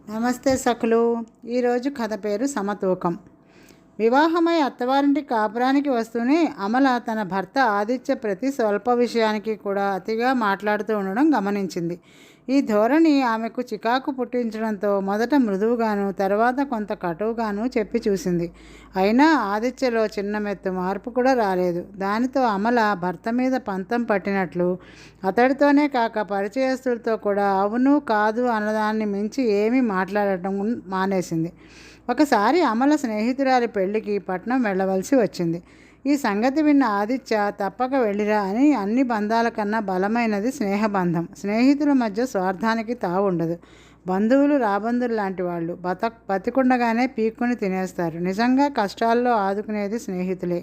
నమస్తే సఖులు. ఈరోజు కథ పేరు సమతూకం. వివాహమై అత్తవారింటి కాపురానికి వస్తూనే అమల తన భర్త ఆదిత్య ప్రతి స్వల్ప విషయానికి కూడా అతిగా మాట్లాడుతూ ఉండడం గమనించింది. ఈ ధోరణి ఆమెకు చికాకు పుట్టించడంతో మొదట మృదువుగాను తర్వాత కొంత కటువుగాను చెప్పి చూసింది. అయినా ఆదిత్యలో చిన్న మెత్తు మార్పు కూడా రాలేదు. దానితో అమల భర్త మీద పంతం పట్టినట్లు అతడితోనే కాక పరిచయస్తులతో కూడా అవును కాదు అన్నదాన్ని మించి ఏమీ మాట్లాడటం మానేసింది. ఒకసారి అమల స్నేహితురాలి పెళ్లికి పట్నం వెళ్ళవలసి వచ్చింది. ఈ సంగతి విన్న ఆదిత్య తప్పక వెళ్ళిరా అని, అన్ని బంధాల కన్నా బలమైనది స్నేహబంధం. స్నేహితుల మధ్య స్వార్థానికి తావుండదు. బంధువులు రాబంధువులు లాంటి వాళ్ళు బతికుండగానే పీక్కుని తినేస్తారు. నిజంగా కష్టాల్లో ఆదుకునేది స్నేహితులే.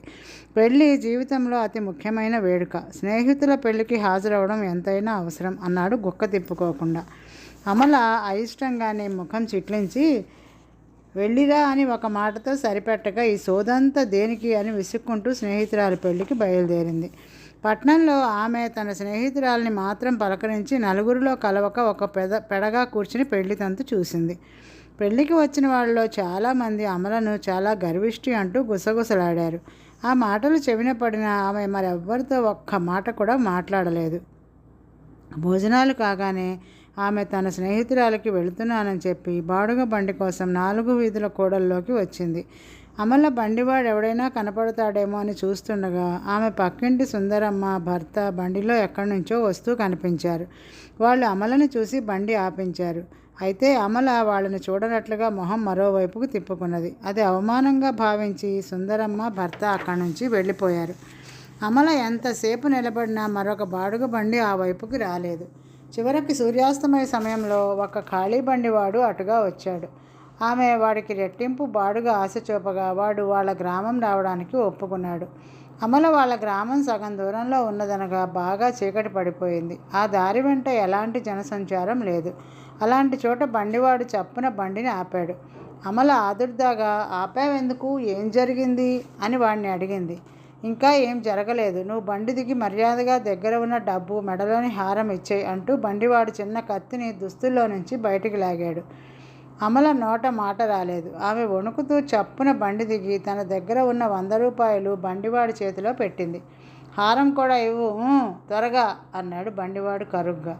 పెళ్ళి జీవితంలో అతి ముఖ్యమైన వేడుక. స్నేహితుల పెళ్లికి హాజరవడం ఎంతైనా అవసరం అన్నాడు గుక్క తిప్పుకోకుండా. అమల అయిష్టంగానే ముఖం చిట్లించి వెళ్ళిరా అని ఒక మాటతో సరిపెట్టక ఈ సోదంతా దేనికి అని విసుక్కుంటూ స్నేహితురాలి పెళ్లికి బయలుదేరింది. పట్నంలో ఆమె తన స్నేహితురాలిని మాత్రం పలకరించి నలుగురిలో కలవక ఒక పెడగా కూర్చుని పెళ్లి తంతు చూసింది. పెళ్లికి వచ్చిన వాళ్ళలో చాలామంది అమలను చాలా గర్విష్టి అంటూ గుసగుసలాడారు. ఆ మాటలు చెవిన పడిన ఆమె మరెవ్వరితో ఒక్క మాట కూడా మాట్లాడలేదు. భోజనాలు కాగానే ఆమె తన స్నేహితురాలకి వెళుతున్నానని చెప్పి బాడుగ బండి కోసం 4 వీధుల కూడల్లోకి వచ్చింది. అమల బండివాడు ఎవడైనా కనపడతాడేమో అని చూస్తుండగా ఆమె పక్కింటి సుందరమ్మ భర్త బండిలో ఎక్కడి నుంచో వస్తూ కనిపించారు. వాళ్ళు అమలని చూసి బండి ఆపించారు. అయితే అమల వాళ్ళని చూడనట్లుగా మొహం మరోవైపుకు తిప్పుకున్నది. అది అవమానంగా భావించి సుందరమ్మ భర్త అక్కడి నుంచి వెళ్ళిపోయారు. అమల ఎంతసేపు నిలబడినా మరొక బాడుగ బండి ఆ వైపుకి రాలేదు. చివరికి సూర్యాస్తమయ సమయంలో ఒక ఖాళీ బండివాడు అటుగా వచ్చాడు. ఆమె వాడికి రెట్టింపు బాడుగా ఆశ చూపగా వాడు వాళ్ళ గ్రామం రావడానికి ఒప్పుకున్నాడు. అమల వాళ్ళ గ్రామం సగం దూరంలో ఉన్నదనగా బాగా చీకటి పడిపోయింది. ఆ దారి వెంట ఎలాంటి జనసంచారం లేదు. అలాంటి చోట బండివాడు చప్పున బండిని ఆపాడు. అమల ఆదుర్దాగా ఆపావెందుకు, ఏం జరిగింది అని వాడిని అడిగింది. ఇంకా ఏం జరగలేదు, నువ్వు బండి దిగి మర్యాదగా దగ్గర ఉన్న డబ్బు మెడలోని హారం ఇచ్చేయి అంటూ బండివాడు చిన్న కత్తిని దుస్తుల్లో నుంచి బయటికి లాగాడు. అమల నోట మాట రాలేదు. ఆమె వణుకుతూ చప్పున బండి దిగి తన దగ్గర ఉన్న 100 రూపాయలు బండివాడి చేతిలో పెట్టింది. హారం కూడా ఇవ్వు త్వరగా అన్నాడు బండివాడు కరుగ్గా.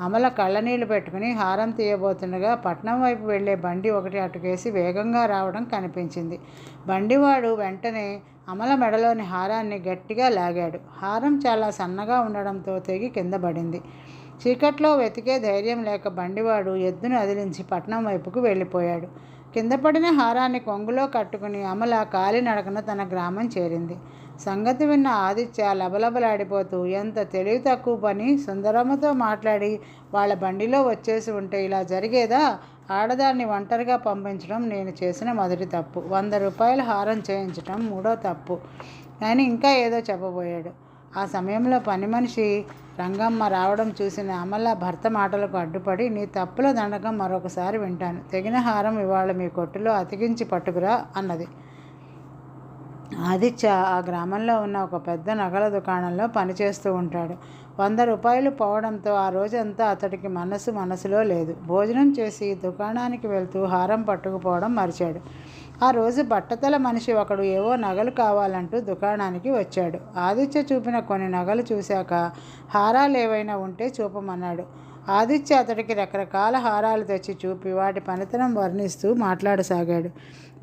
అమల కళ్ళనీళ్లు పెట్టుకుని హారం తీయబోతుండగా పట్నం వైపు వెళ్లే బండి ఒకటి అటుకేసి వేగంగా రావడం కనిపించింది. బండివాడు వెంటనే అమల మెడలోని హారాన్ని గట్టిగా లాగాడు. హారం చాలా సన్నగా ఉండడంతో తెగి కింద పడింది. చీకట్లో వెతికే ధైర్యం లేక బండివాడు ఎద్దును అదిలించి పట్నం వైపుకు వెళ్ళిపోయాడు. కింద పడిన హారాన్ని కొంగులో కట్టుకుని అమల కాలినడకన తన గ్రామం చేరింది. సంగతి విన్న ఆదిత్య లబలబలాడిపోతూ, ఎంత తెలివి తక్కువ పని, సుందరమ్మతో మాట్లాడి వాళ్ళ బండిలో వచ్చేసి ఉంటే ఇలా జరిగేదా? ఆడదాన్ని ఒంటరిగా పంపించడం నేను చేసిన మొదటి తప్పు, 100 రూపాయల హారం చేయించడం మూడో తప్పు అని ఇంకా ఏదో చెప్పబోయాడు. ఆ సమయంలో పని మనిషి రంగమ్మ రావడం చూసిన అమల భర్త మాటలకు అడ్డుపడి, నీ తప్పుల దండకం మరొకసారి వింటాను, తెగిన హారం ఇవాళ మీ కొట్టులో అతికించి పట్టుకురా అన్నది. ఆదిత్య ఆ గ్రామంలో ఉన్న ఒక పెద్ద నగల దుకాణంలో పనిచేస్తూ ఉంటాడు. 100 రూపాయలు పోవడంతో ఆ రోజంతా అతడికి మనసులో లేదు. భోజనం చేసి దుకాణానికి వెళ్తూ హారం పట్టుకుపోవడం మరిచాడు. ఆ రోజు బట్టతల మనిషి ఒకడు ఏవో నగలు కావాలంటూ దుకాణానికి వచ్చాడు. ఆదిత్య చూపిన కొన్ని నగలు చూశాక హారాలు ఏవైనా ఉంటే చూపమన్నాడు. ఆదిత్య అతడికి రకరకాల హారాలు తెచ్చి చూపి వాటి పనితనం వర్ణిస్తూ మాట్లాడసాగాడు.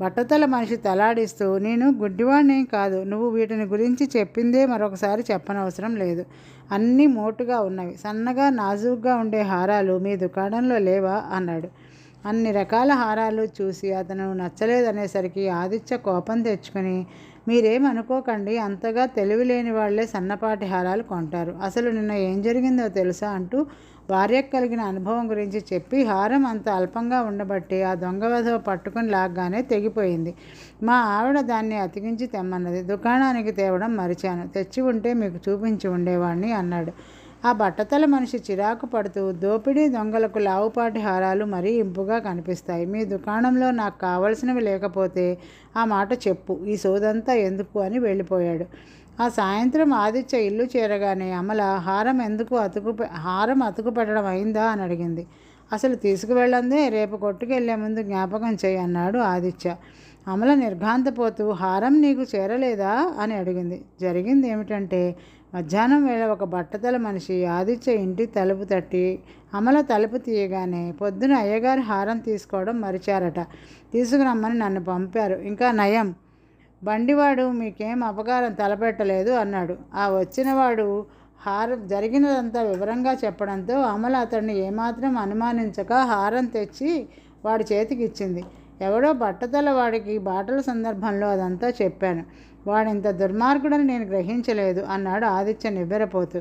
బట్టతల మనిషి తలాడిస్తూ, నేను గుడ్డివాడిని కాదు, నువ్వు వీటిని గురించి చెప్పిందే మరొకసారి చెప్పనవసరం లేదు. అన్నీ మోటుగా ఉన్నవి, సన్నగా నాజూగ్గా ఉండే హారాలు మీ దుకాణంలో లేవా అన్నాడు. అన్ని రకాల హారాలు చూసి అతను నచ్చలేదనేసరికి ఆదిత్య కోపం తెచ్చుకొని, మీరేమనుకోకండి, అంతగా తెలివి లేని వాళ్లే సన్నపాటి హారాలు కొంటారు. అసలు నిన్న ఏం జరిగిందో తెలుసా అంటూ భార్యకు కలిగిన అనుభవం గురించి చెప్పి, హారం అంత అల్పంగా ఉండబట్టి ఆ దొంగ వెధవ పట్టుకుని లాగ్గానే తెగిపోయింది. మా ఆవిడ దాన్ని అతికించి తెమ్మన్నది. దుకాణానికి తేవడం మరిచాను, తెచ్చి ఉంటే మీకు చూపించి ఉండేవాడిని అన్నాడు. ఆ బట్టతల మనిషి చిరాకు పడుతూ, దోపిడీ దొంగలకు లావుపాటి హారాలు మరీ ఇంపుగా కనిపిస్తాయి. మీ దుకాణంలో నాకు కావలసినవి లేకపోతే ఆ మాట చెప్పు, ఈ సోదంతా ఎందుకు అని వెళ్ళిపోయాడు. ఆ సాయంత్రం ఆదిత్య ఇల్లు చేరగానే అమల హారం అతుకు పెట్టడం అయిందా అని అడిగింది. అసలు తీసుకువెళ్ళందే రేపు కొట్టుకెళ్లే ముందు జ్ఞాపకం చేయి అన్నాడు ఆదిత్య. అమల నిర్ఘాంతపోతూ హారం నీకు చేరలేదా అని అడిగింది. జరిగింది ఏమిటంటే మధ్యాహ్నం వేళ ఒక బట్టతల మనిషి ఆదిత్య ఇంటి తలుపు తట్టి అమల తలుపు తీయగానే పొద్దున అయ్యగారి హారం తీసుకోవడం మరిచారట. తీసుకురమ్మని నన్ను పంపారు. ఇంకా నయం, బండివాడు మీకేం అపకారం తలపెట్టలేదు అన్నాడు. ఆ వచ్చినవాడు హారం జరిగినదంతా వివరంగా చెప్పడంతో అమల అతన్ని ఏమాత్రం అనుమానించక హారం తెచ్చి వాడి చేతికి ఇచ్చింది. ఎవడో బట్టతల వాడికి బాటల సందర్భంలో అదంతా చెప్పాను. వాడింత దుర్మార్గుడని నేను గ్రహించలేదు అన్నాడు ఆదిత్య నివ్వెరపోతూ.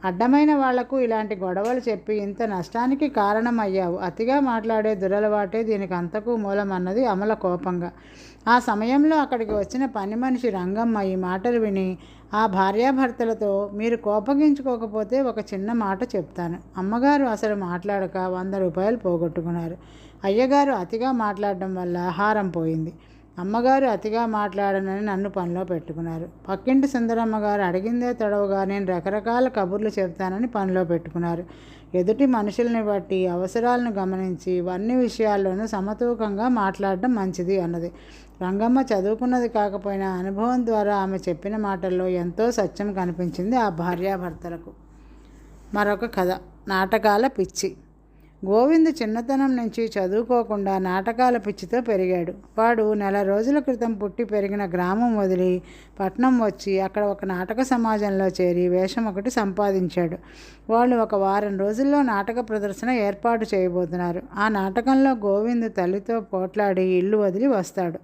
అడ్డమైన వాళ్లకు ఇలాంటి గొడవలు చెప్పి ఇంత నష్టానికి కారణమయ్యావు. అతిగా మాట్లాడే దురలవాటే దీనికి అంతకు మూలమన్నది అమల కోపంగా. ఆ సమయంలో అక్కడికి వచ్చిన పని మనిషి రంగమ్మ ఈ మాటలు విని ఆ భార్యాభర్తలతో మీరు కోపగించుకోకపోతే ఒక చిన్న మాట చెప్తాను. అమ్మగారు అసలు మాట్లాడక 100 రూపాయలు పోగొట్టుకున్నారు. అయ్యగారు అతిగా మాట్లాడడం వల్ల హారం పోయింది. అమ్మగారు అతిగా మాట్లాడనని నన్ను పనిలో పెట్టుకున్నారు. పక్కింటి సుందరమ్మ గారు అడిగిందే తడవుగా నేను రకరకాల కబుర్లు చెప్తానని పనిలో పెట్టుకున్నారు. ఎదుటి మనుషుల్ని బట్టి అవసరాలను గమనించి అన్ని విషయాల్లోనూ సమతూకంగా మాట్లాడడం మంచిది అన్నది. రంగమ్మ చదువుకున్నది కాకపోయినా అనుభవం ద్వారా ఆమె చెప్పిన మాటల్లో ఎంతో సత్యం కనిపించింది ఆ భార్యాభర్తలకు. మరొక కథ. నాటకాల పిచ్చి. గోవింద్ చిన్నతనం నుంచి చదువుకోకుండా నాటకాల పిచ్చితో పెరిగాడు. వాడు 1 నెల రోజుల క్రితం పుట్టి పెరిగిన గ్రామం వదిలి పట్నం వచ్చి అక్కడ ఒక నాటక సమాజంలో చేరి వేషం ఒకటి సంపాదించాడు. వాళ్ళు ఒక వారం రోజుల్లో నాటక ప్రదర్శన ఏర్పాటు చేయబోతున్నారు. ఆ నాటకంలో గోవింద్ తల్లితో పోట్లాడి ఇల్లు వదిలి వస్తాడు.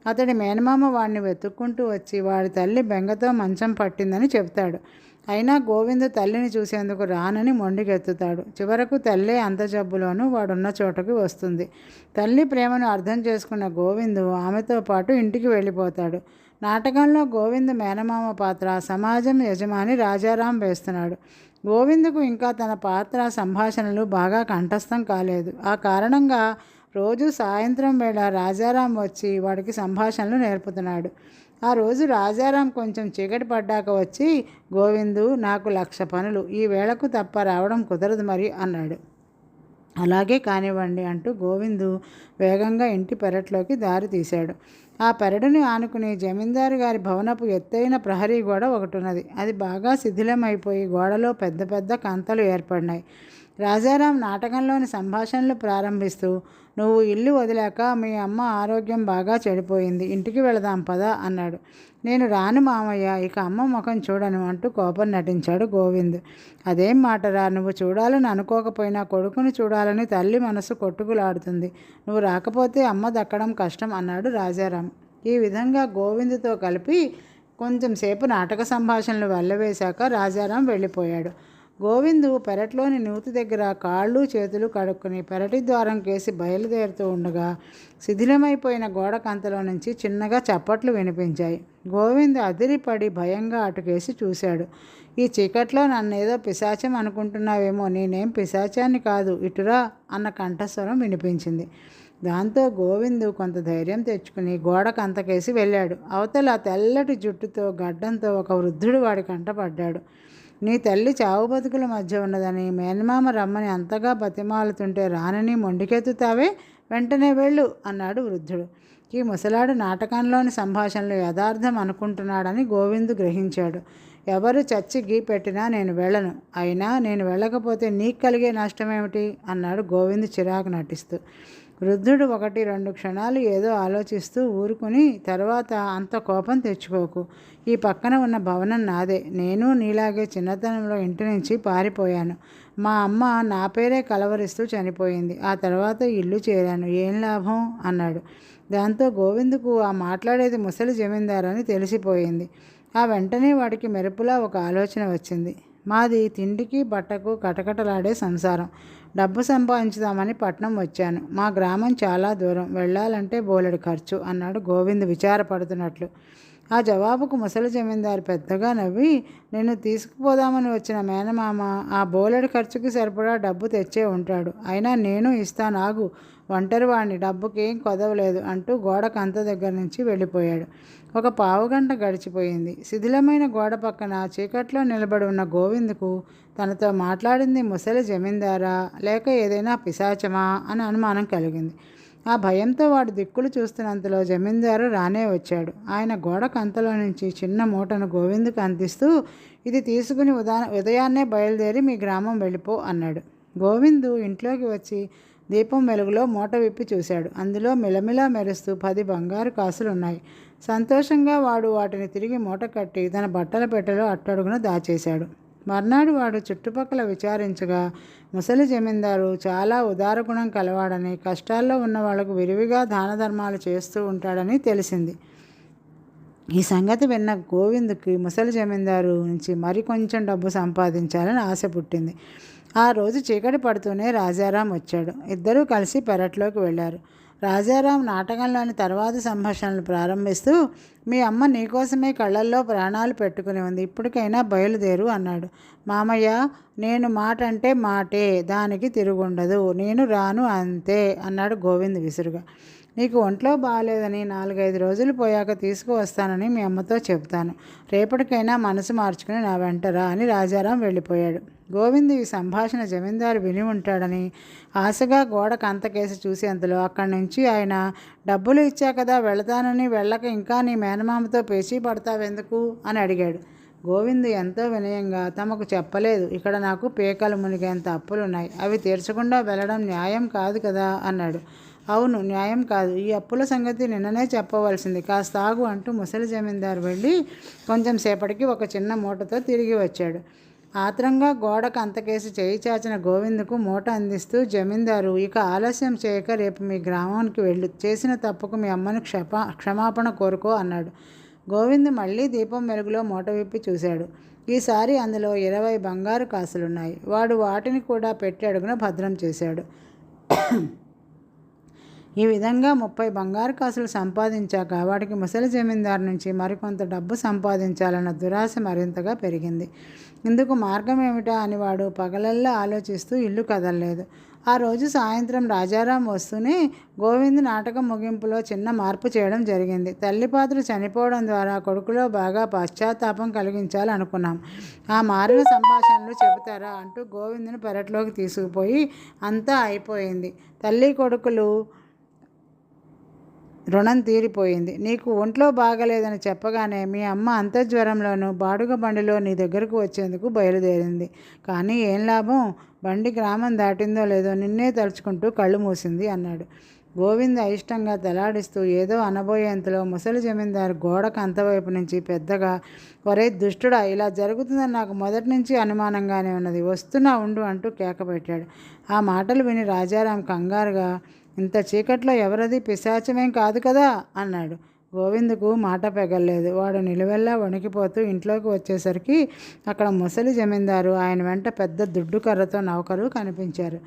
అతడి మేనమామ వాడిని వెతుక్కుంటూ వచ్చి వాడి తల్లి బెంగతో మంచం పట్టిందని చెప్తాడు. అయినా గోవింద్ తల్లిని చూసేందుకు రానని మొండికెత్తుతాడు. చివరకు తల్లే అంత జబ్బులోనూ వాడున్న చోటకి వస్తుంది. తల్లి ప్రేమను అర్థం చేసుకున్న గోవింద్ ఆమెతో పాటు ఇంటికి వెళ్ళిపోతాడు. నాటకంలో గోవింద్ మేనమామ పాత్ర సమాజం యజమాని రాజారాం వేస్తున్నాడు. గోవింద్కు ఇంకా తన పాత్ర సంభాషణలు బాగా కంఠస్థం కాలేదు. ఆ కారణంగా రోజు సాయంత్రం వేళ రాజారాం వచ్చి వాడికి సంభాషణలు నేర్పుతున్నాడు. ఆ రోజు రాజారాం కొంచెం చీకటి పడ్డాక వచ్చి గోవిందు నాకు 1,00,000 పనులు, ఈ వేళకు తప్ప రావడం కుదరదు మరి అన్నాడు. అలాగే కానివ్వండి అంటూ గోవిందు వేగంగా ఇంటి పెరట్లోకి దారి తీశాడు. ఆ పెరడుని ఆనుకుని జమీందారు గారి భవనపు ఎత్తైన ప్రహరీ గోడ ఒకటి ఉన్నది. అది బాగా శిథిలమైపోయి గోడలో పెద్ద పెద్ద కంతలు ఏర్పడినాయి. రాజారాం నాటకంలోని సంభాషణలు ప్రారంభిస్తూ నువ్వు ఇల్లు వదిలాక మీ అమ్మ ఆరోగ్యం బాగా చెడిపోయింది, ఇంటికి వెళదాం పదా అన్నాడు. నేను రాను మామయ్య, ఇక అమ్మ ముఖం చూడను అంటూ కోపం నటించాడు గోవింద్. అదేం మాటరా, నువ్వు చూడాలని అనుకోకపోయినా కొడుకుని చూడాలని తల్లి మనసు కొట్టుకులాడుతుంది. నువ్వు రాకపోతే అమ్మ దక్కడం కష్టం అన్నాడు రాజారాం. ఈ విధంగా గోవింద్తో కలిపి కొంచెం సేపు నాటక సంభాషణలు వెళ్ళవేశాక రాజారాం వెళ్ళిపోయాడు. గోవిందు పెరట్లోని నూతి దగ్గర కాళ్ళు చేతులు కడుక్కుని పెరటి ద్వారం కేసి బయలుదేరుతూ ఉండగా శిథిలమైపోయిన గోడ కంతలో నుంచి చిన్నగా చప్పట్లు వినిపించాయి. గోవింద్ అదిరిపడి భయంగా అటుకేసి చూశాడు. ఈ చీకట్లో నన్నేదో పిశాచం అనుకుంటున్నావేమో, నేనేం పిశాచాన్ని కాదు, ఇటురా అన్న కంఠస్వరం వినిపించింది. దాంతో గోవిందు కొంత ధైర్యం తెచ్చుకుని గోడ కంతకేసి వెళ్ళాడు. అవతల తెల్లటి జుట్టుతో గడ్డంతో ఒక వృద్ధుడు వాడి కంట పడ్డాడు. నీ తల్లి చావు బతుకుల మధ్య ఉన్నదని మేనమామ రమ్మని అంతగా బతిమాలుతుంటే రానని మొండికెత్తుతావే, వెంటనే వెళ్ళు అన్నాడు వృద్ధుడు. ఈ ముసలాడు నాటకంలోని సంభాషణలు యథార్థం అనుకుంటున్నాడని గోవిందు గ్రహించాడు. ఎవరు చచ్చి గీ పెట్టినా నేను వెళ్ళను, అయినా నేను వెళ్ళకపోతే నీకు కలిగే నష్టమేమిటి అన్నాడు గోవిందు చిరాకు నటిస్తూ. వృద్ధుడు 1-2 క్షణాలు ఏదో ఆలోచిస్తూ ఊరుకుని తర్వాత అంత కోపం తెచ్చుకోకు, ఈ పక్కన ఉన్న భవనం నాదే, నేను నీలాగే చిన్నతనంలో ఇంటి నుంచి పారిపోయాను. మా అమ్మ నా పేరే కలవరిస్తూ చనిపోయింది. ఆ తర్వాత ఇల్లు చేరాను, ఏం లాభం అన్నాడు. దాంతో గోవిందుకు ఆ మాట్లాడేది ముసలి జమీందారని తెలిసిపోయింది. ఆ వెంటనే వాడికి మెరుపులా ఒక ఆలోచన వచ్చింది. మాది తిండికి బట్టకు కటకటలాడే సంసారం. డబ్బు సంపాదించుదామని పట్నం వచ్చాను. మా గ్రామం చాలా దూరం, వెళ్ళాలంటే బోలెడు ఖర్చు అన్నాడు గోవింద్ విచారపడుతున్నట్లు. ఆ జవాబుకు ముసలి జమీందారు పెద్దగా నవ్వి, నిన్ను తీసుకుపోదామని వచ్చిన మేనమామ ఆ బోలెడు ఖర్చుకి సరిపడా డబ్బు తెచ్చే ఉంటాడు. అయినా నేను ఇస్తాను ఆగు, ఒంటరి వాడిని, డబ్బుకేం కొదవలేదు అంటూ గోడ కంత దగ్గర నుంచి వెళ్ళిపోయాడు. ఒక పావుగంట గడిచిపోయింది. శిథిలమైన గోడ పక్కన చీకట్లో నిలబడి ఉన్న గోవిందుకు తనతో మాట్లాడింది ముసలి జమీందారా లేక ఏదైనా పిశాచమా అని అనుమానం కలిగింది. ఆ భయంతో వాడు దిక్కులు చూస్తున్నంతలో జమీందారు రానే వచ్చాడు. ఆయన గోడ కంతలో నుంచి చిన్న మూటను గోవిందుకు అందిస్తూ, ఇది తీసుకుని ఉదయాన్నే బయలుదేరి మీ గ్రామం వెళ్ళిపో అన్నాడు. గోవిందు ఇంట్లోకి వచ్చి దీపం వెలుగులో మూట విప్పి చూశాడు. అందులో మిలమిలా మెరుస్తూ 10 బంగారు కాసులున్నాయి. సంతోషంగా వాడు వాటిని తిరిగి మూట కట్టి తన బట్టల పెట్టెలో అట్టడుగున దాచేశాడు. మర్నాడు వాడు చుట్టుపక్కల విచారించగా ముసలి జమీందారు చాలా ఉదారగుణం కలవాడని, కష్టాల్లో ఉన్న వాళ్లకు విరివిగా దాన ధర్మాలు చేస్తూ ఉంటాడని తెలిసింది. ఈ సంగతి విన్న గోవిందుకి ముసలి జమీందారు నుంచి మరికొంచెం డబ్బు సంపాదించాలని ఆశ పుట్టింది. ఆ రోజు చీకటి పడుతూనే రాజారాం వచ్చాడు. ఇద్దరూ కలిసి పెరట్లోకి వెళ్ళారు. రాజారాం నాటకంలోని తర్వాతి సంభాషణలు ప్రారంభిస్తూ, మీ అమ్మ నీకోసమే కళ్ళల్లో ప్రాణాలు పెట్టుకుని ఉంది, ఇప్పటికైనా బయలుదేరు అన్నాడు. మామయ్య, నేను మాట అంటే మాటే, దానికి తిరుగుండదు, నేను రాను అంతే అన్నాడు గోవింద్ విసురుగా. నీకు ఒంట్లో బాగాలేదని 4-5 రోజులు పోయాక తీసుకువస్తానని మీ అమ్మతో చెప్తాను. రేపటికైనా మనసు మార్చుకుని నా వెంటరా అని రాజారాం వెళ్ళిపోయాడు. గోవింద్ ఈ సంభాషణ జమీందారు విని ఉంటాడని ఆశగా గోడ కంతకేసి చూసేంతలో అక్కడి నుంచి ఆయన, డబ్బులు ఇచ్చా కదా వెళతానని వెళ్ళక ఇంకా నీ మేనమామతో పేచీ పడతావెందుకు అని అడిగాడు. గోవింద్ ఎంతో వినయంగా, తమకు చెప్పలేదు, ఇక్కడ నాకు పేకలు మునిగేంత అప్పులున్నాయి, అవి తీర్చకుండా వెళ్ళడం న్యాయం కాదు కదా అన్నాడు. అవును, న్యాయం కాదు, ఈ అప్పుల సంగతి నిన్ననే చెప్పవలసింది, కాస్త ఆగు అంటూ ముసలి జమీందారు వెళ్ళి కొంచెం సేపటికి ఒక చిన్న మూటతో తిరిగి వచ్చాడు. ఆత్రంగా గోడకు అంతకేసి చేయి చాచిన గోవిందుకు మూట అందిస్తూ జమీందారు, ఇక ఆలస్యం చేయక రేపు మీ గ్రామానికి వెళ్ళు, చేసిన తప్పుకు మీ అమ్మను క్షమాపణ కోరుకో అన్నాడు. గోవింద్ మళ్ళీ దీపం వెలుగులో మూట విప్పి చూశాడు. ఈసారి అందులో 20 బంగారు కాసులున్నాయి. వాడు వాటిని కూడా పెట్టి అడుగున భద్రం చేశాడు. ఈ విధంగా 30 బంగారు కాసులు సంపాదించాక వాడికి ముసలి జమీందారు నుంచి మరికొంత డబ్బు సంపాదించాలన్న దురాశ మరింతగా పెరిగింది. ఇందుకు మార్గం ఏమిటా అని వాడు పగలల్లా ఆలోచిస్తూ ఇల్లు కదలలేదు. ఆ రోజు సాయంత్రం రాజారాం వస్తూనే గోవింద్ నాటకం ముగింపులో చిన్న మార్పు చేయడం జరిగింది. తల్లిపాత్ర చనిపోవడం ద్వారా కొడుకులో బాగా పశ్చాత్తాపం కలిగించాలనుకున్నాం. ఆ మారిన సంభాషణలు చెబుతారా అంటూ గోవిందుని పెరట్లోకి తీసుకుపోయి, అంతా అయిపోయింది, తల్లి కొడుకులు రుణం తీరిపోయింది. నీకు ఒంట్లో బాగలేదని చెప్పగానే మీ అమ్మ అంతర్జ్వరంలోనూ బాడుగ బండిలో నీ దగ్గరకు వచ్చేందుకు బయలుదేరింది. కానీ ఏం లాభం, బండి గ్రామం దాటిందో లేదో నిన్నే తలుచుకుంటూ కళ్ళు మూసింది అన్నాడు. గోవింద్ అయిష్టంగా తలాడిస్తూ ఏదో అనబోయేంతలో ముసలి జమీందారు గోడకు అంతవైపు నుంచి పెద్దగా, ఒరే దుష్టుడా, ఇలా జరుగుతుందని నాకు మొదటి నుంచి అనుమానంగానే ఉన్నది, వస్తున్నా ఉండు అంటూ కేకపెట్టాడు. ఆ మాటలు విని రాజారాం కంగారుగా, ఇంత చీకట్లో ఎవరది, పిశాచమేం కాదు కదా అన్నాడు. గోవిందుకు మాట పెగల్లేదు. వాడు నిలువెల్లా వణికిపోతూ ఇంట్లోకి వచ్చేసరికి అక్కడ ముసలి జమీందారు, ఆయన వెంట పెద్ద దుడ్డు కర్రతో నౌకరు కనిపించారు.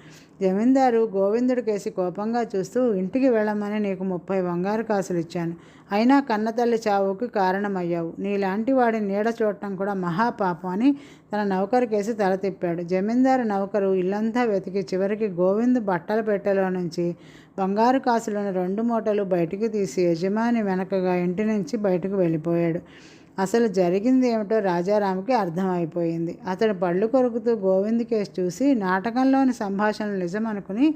జమీందారు గోవిందుడి కేసి కోపంగా చూస్తూ, ఇంటికి వెళ్ళమని నీకు 30 బంగారు కాసులు ఇచ్చాను, అయినా కన్నతల్లి చావుకి కారణమయ్యావు, నీలాంటి వాడిని నీడ చూడటం కూడా మహాపాపం అని తన నౌకరు కేసి తల తిప్పాడు. జమీందారు నౌకరు ఇల్లంతా వెతికి చివరికి గోవింద్ బట్టల పెట్టెలో నుంచి బంగారు కాసులను 2 మూటలు బయటికి తీసి యజమాని వెనకగా ఇంటి నుంచి బయటకు వెళ్ళిపోయాడు. అసలు జరిగింది ఏమిటో రాజారాంకి అర్థమైపోయింది. అతడు పళ్ళు కొరుకుతూ గోవింద్ కేసు చూసి నాటకంలోని సంభాషణలు నిజమనుకుని,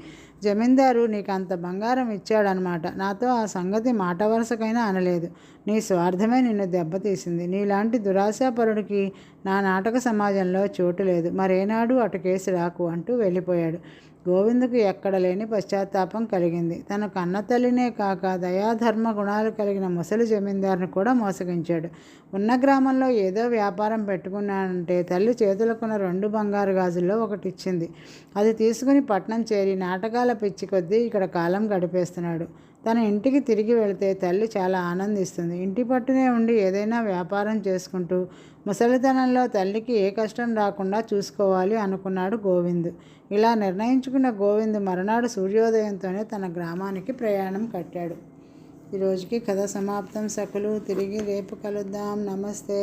జమీందారు నీకు అంత బంగారం ఇచ్చాడనమాట, నాతో ఆ సంగతి మాట వరుసకైనా అనలేదు, నీ స్వార్థమే నిన్ను దెబ్బతీసింది, నీలాంటి దురాశాపరుడికి నా నాటక సమాజంలో చోటు లేదు, మరేనాడు అటు కేసు రాకు అంటూ వెళ్ళిపోయాడు. గోవిందుకు ఎక్కడ లేని పశ్చాత్తాపం కలిగింది. తన కన్న తల్లినే కాక దయాధర్మ గుణాలు కలిగిన ముసలి జమీందారుని కూడా మోసగించాడు. ఉన్న గ్రామంలో ఏదో వ్యాపారం పెట్టుకున్నానంటే తల్లి చేతులకున్న 2 బంగారు గాజుల్లో ఒకటి ఇచ్చింది. అది తీసుకుని పట్నం చేరి నాటకాల పిచ్చి కొద్దీ ఇక్కడ కాలం గడిపేస్తున్నాడు. తన ఇంటికి తిరిగి వెళితే తల్లి చాలా ఆనందిస్తుంది. ఇంటి పట్టునే ఉండి ఏదైనా వ్యాపారం చేసుకుంటూ ముసలితనంలో తల్లికి ఏ కష్టం రాకుండా చూసుకోవాలి అనుకున్నాడు గోవింద్. ఇలా నిర్ణయించుకున్న గోవింద్ మరునాడు సూర్యోదయంతోనే తన గ్రామానికి ప్రయాణం కట్టాడు. ఈరోజుకి కథ సమాప్తం సకులు. తిరిగి రేపు కలుద్దాం. నమస్తే.